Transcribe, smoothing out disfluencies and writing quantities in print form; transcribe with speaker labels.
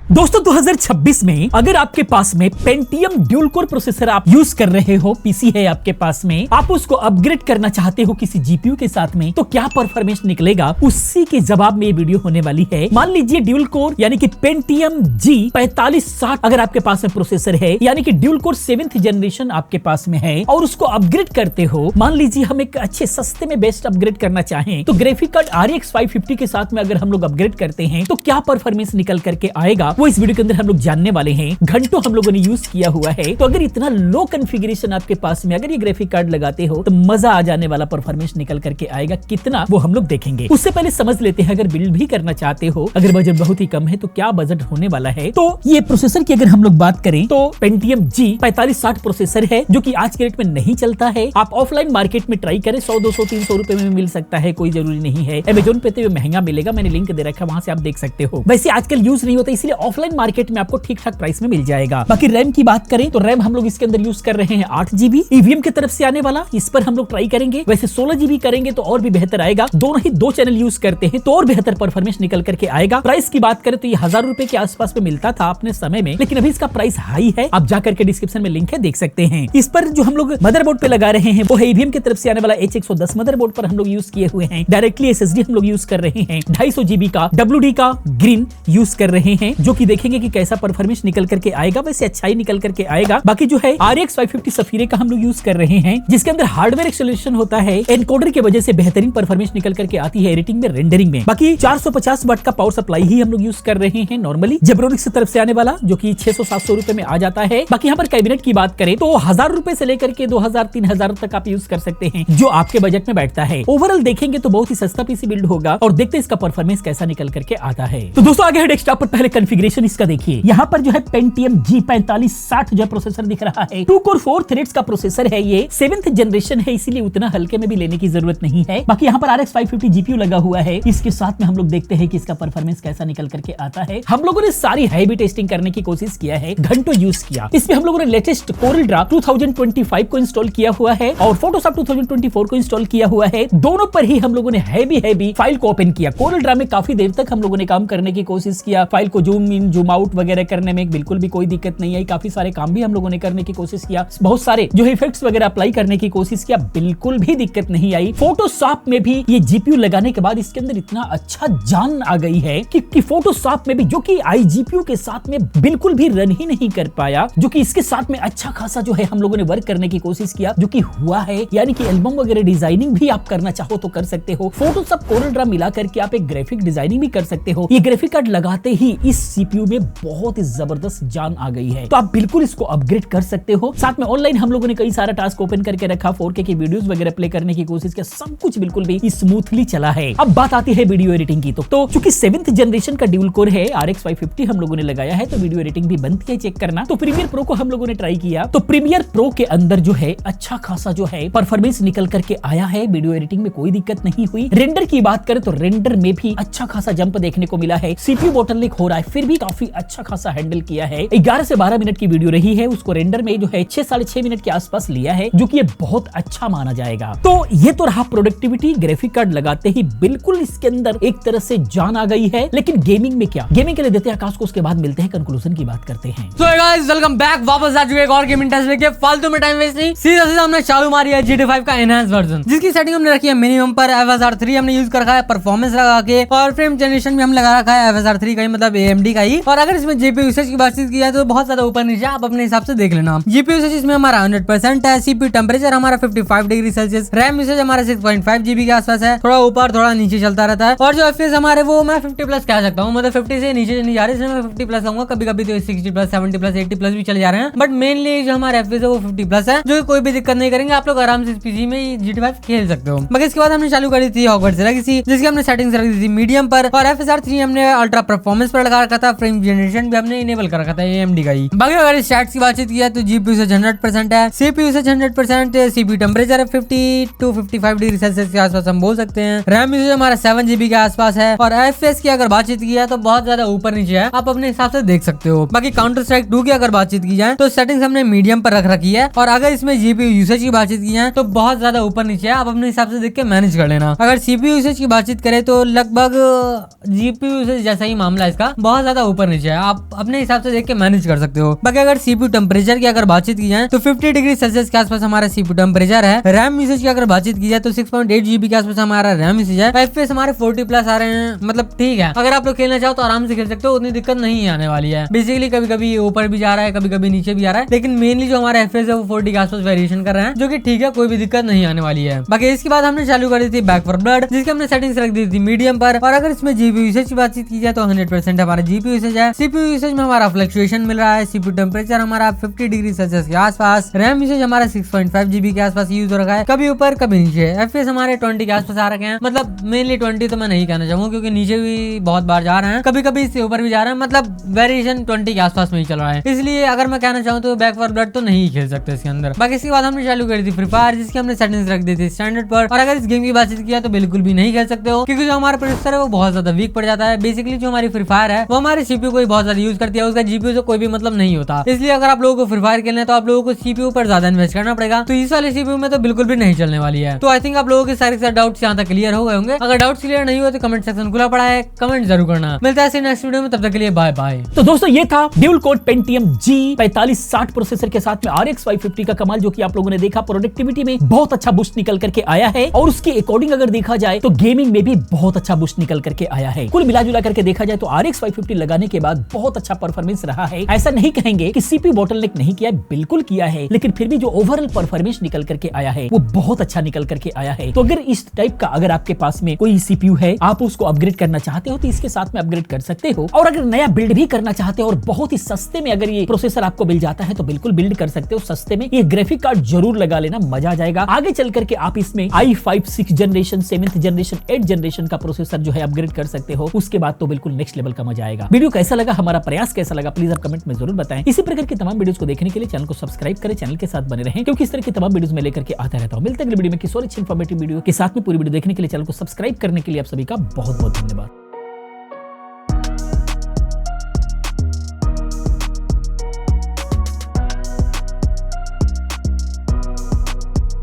Speaker 1: दोस्तों 2026 में अगर आपके पास में पेंटियम ड्यूल कोर प्रोसेसर आप यूज कर रहे हो, पीसी है आपके पास में, आप उसको अपग्रेड करना चाहते हो किसी जीपीयू के साथ में, तो क्या परफॉर्मेंस निकलेगा, उसी के जवाब में ये वीडियो होने वाली है। मान लीजिए ड्यूल कोर यानी कि पेंटियम जी 4560 अगर आपके पास में प्रोसेसर है, यानी कि ड्यूल कोर 7th जनरेशन आपके पास में है और उसको अपग्रेड करते हो। मान लीजिए हम एक अच्छे सस्ते में बेस्ट अपग्रेड करना चाहें तो ग्राफिक कार्ड RX 550 के साथ में अगर हम लोग अपग्रेड करते हैं तो क्या परफॉर्मेंस निकल करके आएगा, वो इस वीडियो के अंदर हम लोग जानने वाले हैं। घंटों हम लोगों ने यूज किया हुआ है, तो अगर इतना लो कॉन्फ़िगरेशन आपके पास में अगर ये ग्राफिक कार्ड लगाते हो तो मजा आ जाने वाला परफॉर्मेंस निकल करके आएगा, कितना वो हम लोग देखेंगे। उससे पहले समझ लेते हैं अगर बिल्ड भी करना चाहते हो, अगर बजट बहुत ही कम है तो क्या बजट होने वाला है। तो ये प्रोसेसर की अगर हम लोग बात करें तो पेंटियम जी 4560 प्रोसेसर है, जो कि आज के रेट में नहीं चलता है। आप ऑफलाइन मार्केट में ट्राई करें, 100 200 300 रुपए में मिल सकता है, कोई जरूरी नहीं है। अमेज़न पे तो महंगा मिलेगा, मैंने लिंक दे रखा है, वहां से आप देख सकते हो। वैसे आजकल यूज नहीं होता, इसलिए ऑफलाइन मार्केट में आपको ठीक ठाक प्राइस में मिल जाएगा। बाकी रैम की बात करें तो रैम हम लोग इसके अंदर यूज कर रहे हैं 8 GB ईवीएम की तरफ से आने वाला, इस पर हम लोग ट्राई करेंगे। वैसे 16 GB करेंगे तो और भी बेहतर आएगा, दोनों ही 2 चैनल यूज करते हैं तो और बेहतर परफॉर्मेंस निकल करके आएगा। प्राइस की बात करें तो ये 1000 रुपए के आसपास में मिलता था अपने समय में, लेकिन अभी इसका प्राइस हाई है। आप जाकर के डिस्क्रिप्शन में लिंक है, देख सकते हैं। इस पर जो हम लोग मदरबोर्ड पे लगा रहे हैं वो है ईवीएम की तरफ से आने वाला H110 मदरबोर्ड पर हम लोग यूज किए हुए हैं। डायरेक्टली SSD हम लोग यूज कर रहे हैं, 250 GB का WD का ग्रीन यूज कर रहे हैं, जो कि देखेंगे कि कैसा परफॉर्मेंस निकल करके आएगा। वैसे अच्छा ही निकल करके आएगा। बाकी जो है RX 550 सफीरे का हम लोग यूज कर रहे हैं, जिसके अंदर हार्डवेयर एक्सेलरेशन होता है, एनकोडर की वजह से बेहतरीन परफॉर्मेंस निकल करके आती है एडिटिंग में, रेंडरिंग में। बाकी 450 वाट का पावर सप्लाई ही हम लोग यूज कर रहे हैं नॉर्मली, जेब्रोनिक्स की तरफ से आने वाला, जो कि 600-700 रुपए में आ जाता है। बाकी यहाँ पर कैबिनेट की बात करें तो 1000 रुपए से लेकर के 2000-3000 तक आप यूज कर सकते हैं, जो आपके बजट में बैठता है। ओवरऑल देखेंगे तो बहुत ही सस्ता पीसी बिल्ड होगा और देखते हैं इसका परफॉर्मेंस कैसा निकल करके आता है। तो दोस्तों आगे है डेस्कटॉप पर, पहले कॉन्फ़िगरेशन इसका देखिए। यहाँ पर जो है पेंटियम जी 4560 जो प्रोसेसर दिख रहा है, 2 कोर 4 थ्रेड्स का प्रोसेसर है, ये 7th जनरेशन है, इसीलिए उतना हल्के में भी लेने की जरूरत नहीं है। बाकी यहाँ पर RX 550 GPU लगा हुआ है, इसके साथ में हम लोग देखते हैं कि इसका परफॉर्मेंस कैसा निकल करके आता है। हम लोगों ने सारी हैवी टेस्टिंग करने की कोशिश किया है, घंटों यूज किया। इसमें हम लोगों ने लेटेस्ट कोरल ड्रा 2025 को इंस्टॉल किया हुआ है और फोटोशॉप 2024 को इंस्टॉल किया हुआ है। दोनों पर ही हम लोगों ने हैवी फाइल को ओपन किया। कोरल ड्रा में काफी देर तक हम लोगों ने काम करने की कोशिश किया, फाइल को जूम इन जूम आउट वगैरह करने में बिल्कुल भी कोई दिक्कत नहीं आई। काफी सारे काम भी हम लोगों ने करने की कोशिश किया, बहुत सारे जो इफेक्ट्स वगैरह अप्लाई करने की कोशिश किया, बिल्कुल भी दिक्कत नहीं आई। फोटोशॉप में भी ये जीपीयू लगाने के बाद इसके अंदर इतना अच्छा जान आ गई है कि फोटोशॉप में भी, जो कि iGPU के साथ में बिल्कुल भी रन ही नहीं कर पाया, जो कि इसके साथ में अच्छा खासा जो है हम लोगों ने वर्क करने की कोशिश किया, जो कि हुआ है। यानी कि एल्बम वगैरह डिजाइनिंग भी आप करना चाहो तो कर सकते हो। फोटोशॉप कोरल ड्रा मिला करके आप एक ग्राफिक डिजाइनिंग भी कर सकते हो। ये ग्राफिक कार्ड लगाते ही इस सीपीयू में बहुत ही जबरदस्त जान आ गई है, तो आप बिल्कुल इसको अपग्रेड कर सकते हो। साथ में ऑनलाइन हम लोगों ने कई सारा टास्क ओपन करके रखा, 4K की वीडियोस वगैरह प्ले करने की कोशिश किया, सब कुछ बिल्कुल भी स्मूथली चला है। अब बात आती है वीडियो एडिटिंग की, तो चूंकि 7th जनरेशन का ड्यूल कोर है, RX 550 हम लोगों ने लगाया है, तो वीडियो एडिटिंग भी बनती है, चेक करना। तो प्रीमियर प्रो को हम लोगों ने ट्राई किया, तो प्रीमियर प्रो के अंदर जो है अच्छा खासा जो है परफॉर्मेंस निकल करके आया है, वीडियो एडिटिंग में कोई दिक्कत नहीं हुई। रेंडर की बात करें तो रेंडर में भी अच्छा खासा जंप देखने को मिला है, CPU बोटलनेक हो रहा है, फिर भी काफी अच्छा खासा हैंडल किया है। 11 से 12 मिनट की वीडियो रही है, उसको रेंडर में जो है 6-6.5 मिनट के आसपास लिया है, जो कि ये बहुत अच्छा माना जाएगा। तो ये तो रहा प्रोडक्टिविटी। ग्राफिक कार्ड लगाते ही बिल्कुल इसके अंदर एक तरह से जान आ गई है, लेकिन गेमिंग में क्या, गेमिंग के लिए देते हैं आकाश को, उसके बाद मिलते हैं, कंक्लूजन की बात करते हैं।
Speaker 2: So hey guys, welcome back, वापस आ चुके एक और गेमिंग टेस्ट लेके। फालतू में टाइम वेस्ट नहीं, सीधा हमने चालू मारी है GTA 5 का एनहांस वर्जन, जिसकी सेटिंग हमने रखी है मिनिमम पर। FSR 3 हमने यूज कर रखा है परफॉर्मेंस लगा के, और फ्रेम जनरेशन भी हम लगा रखा है FSR 3 का ही, मतलब AMD का ही। और अगर इसमें GPU यूसेज की बातचीत की जाए तो बहुत ज्यादा ऊपर नीचे आप अपने हिसाब से देख लेना। GPU यूसेज इसमें हमारा 100% है, CPU टेम्परेचर हमारा 55 डिग्री सेल्सियस, रैम यूसेज हमारा 6.5 GB के आसपास है, थोड़ा ऊपर थोड़ा नीचे चलता रहता है। और जो FPS हमारे वो मैं 50+ कह सकता हूँ, मतलब 50 से नीचे नहीं जा रहे, इसमें मैं 50+ कहूंगा। कभी कभी तो 60+, 70+, 80+ भी चले जा रहे हैं, बट मेनली जो हमारे FPS है वो 50+ है, जो कोई भी दिक्कत नहीं करेंगे, आप लोग आराम से इस पीसी में GTA 5 खेल सकते हो। बाकी इसके बाद हमने चालू करी थी हॉगवर्ट्स लेगेसी, जिसकी हमने सेटिंग्स रख दी थी मीडियम पर, और FSR 3 हमने अल्ट्रा परफॉर्मेंस पर लगा रखा था, फ्रेम जनरेशन भी हमने इनेबल कर रखा था AMD का ही। बाकी अगर स्टैट्स की बातचीत की जाए तो GPU से 100% है, CPU से 100%, CPU temperature 50 to 55 degree Celsius के आसपास हम बोल सकते हैं, रैम यूसेज हमारा 7 GB के आसपास है, और FPS की अगर बातचीत की जाए तो बहुत ज्यादा ऊपर नीचे है, आप अपने हिसाब से देख सकते हो। बाकी काउंटर स्ट्राइक 2 की अगर बातचीत की जाए तो सेटिंग्स हमने मीडियम पर रख रखी है, और अगर इसमें GPU यूसेज की बातचीत की जाए तो बहुत ज्यादा ऊपर नीचे है, आप अपने हिसाब से देख के मैनेज कर लेना। अगर CPU यूसेज की बातचीत करें तो लगभग GPU यूसेज जैसा ही मामला है इसका, बहुत ज्यादा ज्यादा ऊपर नीचे है, आप अपने हिसाब से देख के मैनेज कर सकते हो। बाकी अगर CPU टेम्परेचर की अगर बातचीत की जाए तो 50 डिग्री सेल्सियस के आसपास हमारा CPU टेम्परेचर है। रैम यूसेज की अगर बातचीत की जाए तो 6.8 GB के आसपास हमारा रैम यूसेज है। FPS हमारे 40+ आ रहे हैं, मतलब ठीक है, अगर आप लोग खेलना चाहो तो आराम से खेल सकते हो, उतनी दिक्कत नहीं आने वाली है। बेसिकली कभी कभी ऊपर भी जा रहा है, कभी कभी नीचे भी आ रहा है, लेकिन मेनली जो हमारा FPS है वो 40 के आसपास वेरिएशन कर रहे हैं, जो कि ठीक है, कोई भी दिक्कत नहीं आने वाली है। बाकी इसके बाद हमने चालू कर दी थी बैक फॉर ब्लड, जिसकी हमने सेटिंग्स रख दी थी मीडियम पर। और अगर इसमें GPU यूसेज की बातचीत की जाए तो 100% हमारा GPU यूसेज है। CPU यूसेज में हमारा फ्लक्चुएशन मिल रहा है। CPU टेम्परेचर हमारा 50 डिग्री सेल्सियस के आसपास। रैम यूसेज हमारा 6.5 GB के आसपास यूज हो रखा है, कभी ऊपर कभी नीचे। FPS हमारे 20 के आसपास आ रखे हैं, मतलब मेनली 20 तो मैं नहीं कहना चाहूंगा क्योंकि नीचे भी बहुत बार जा रहे हैं, कभी कभी इससे ऊपर भी जा रहे हैं, मतलब वेरिएशन 20 के आसपास में ही चल रहा है। इसलिए अगर मैं कहना चाहूँ तो बैक फॉर ब्लड तो नहीं खेल सकते इसके अंदर। बाकी इसके बाद हमने चालू करी थी फ्री फायर, जिसकी हमने सेटिंग्स रख दी थी स्टैंडर्ड पर। और अगर इस गेम की बातचीत किया तो बिल्कुल भी नहीं खेल सकते हो, क्योंकि जो हमारा प्रोसेसर है वो बहुत ज्यादा वीक पड़ जाता है। बेसिकली जो हमारी फ्री फायर है वो हमारे CPU को ही बहुत ज्यादा यूज करती है, उसका GPU से कोई भी मतलब नहीं होता। इसलिए अगर आप लोगों को फ्री फायर खेलना है तो आप लोगों को CPU पर ज्यादा इन्वेस्ट करना पड़ेगा, तो इस वाले CPU में तो बिल्कुल भी नहीं चलने वाली है। तो आई थिंक आप लोगों के सारे डाउट्स यहाँ तक क्लियर हो गए होंगे। अगर डाउट्स क्लियर नहीं हुए तो कमेंट सेक्शन खुला पड़ा है, कमेंट जरूर करना। मिलता है नेक्स्ट वीडियो में, तब तक के लिए बाय बाय।
Speaker 1: तो दोस्तों ये था dual core Pentium G4560 processor के साथ में RX 550 का कमाल, जो कि आप लोगों ने देखा प्रोडक्टिविटी में बहुत अच्छा बूस्ट निकल करके आया है, और उसके अकॉर्डिंग अगर देखा जाए तो गेमिंग में भी बहुत अच्छा बूस्ट निकल करके आया है। कुल मिलाजुला करके देखा जाए तो RX 550 लगाने के बाद बहुत अच्छा परफॉर्मेंस रहा है। ऐसा नहीं कहेंगे कि CPU बॉटलनेक नहीं किया है, बिल्कुल किया है, लेकिन फिर भी जो ओवरऑल परफॉर्मेंस निकल करके आया है वो बहुत अच्छा निकल करके आया है। तो अगर इस टाइप का अगर आपके पास में कोई CPU है, आप उसको अपग्रेड करना चाहते हो तो इसके साथ में अपग्रेड कर सकते हो। और अगर नया बिल्ड भी करना चाहते हो और बहुत ही सस्ते में अगर ये प्रोसेसर आपको मिल जाता है तो बिल्कुल बिल्ड कर सकते हो सस्ते में। ये ग्राफिक कार्ड जरूर लगा लेना, मजा आ जाएगा। आगे चल करके आप इसमें i5 6th generation, 7th generation, 8th generation का प्रोसेसर जो है अपग्रेड कर सकते हो। उसके बाद तो बिल्कुल नेक्स्ट लेवल का मजा आएगा। वीडियो कैसा लगा, हमारा प्रयास कैसा लगा, प्लीज आप कमेंट में जरूर बताएं। इसी प्रकार की तमाम वीडियोस को देखने के लिए चैनल को सब्सक्राइब करें, चैनल के साथ बने रहें, क्योंकि इस तरह की तमाम वीडियोस में लेकर के आता रहता हूं। मिलते हैं अगली वीडियो में किसी और अच्छी इंफॉर्मेटिव वीडियो के साथ में। पूरी वीडियो देखने के लिए चैनल को सब्सक्राइब करने के लिए आप सभी का बहुत बहुत धन्यवाद।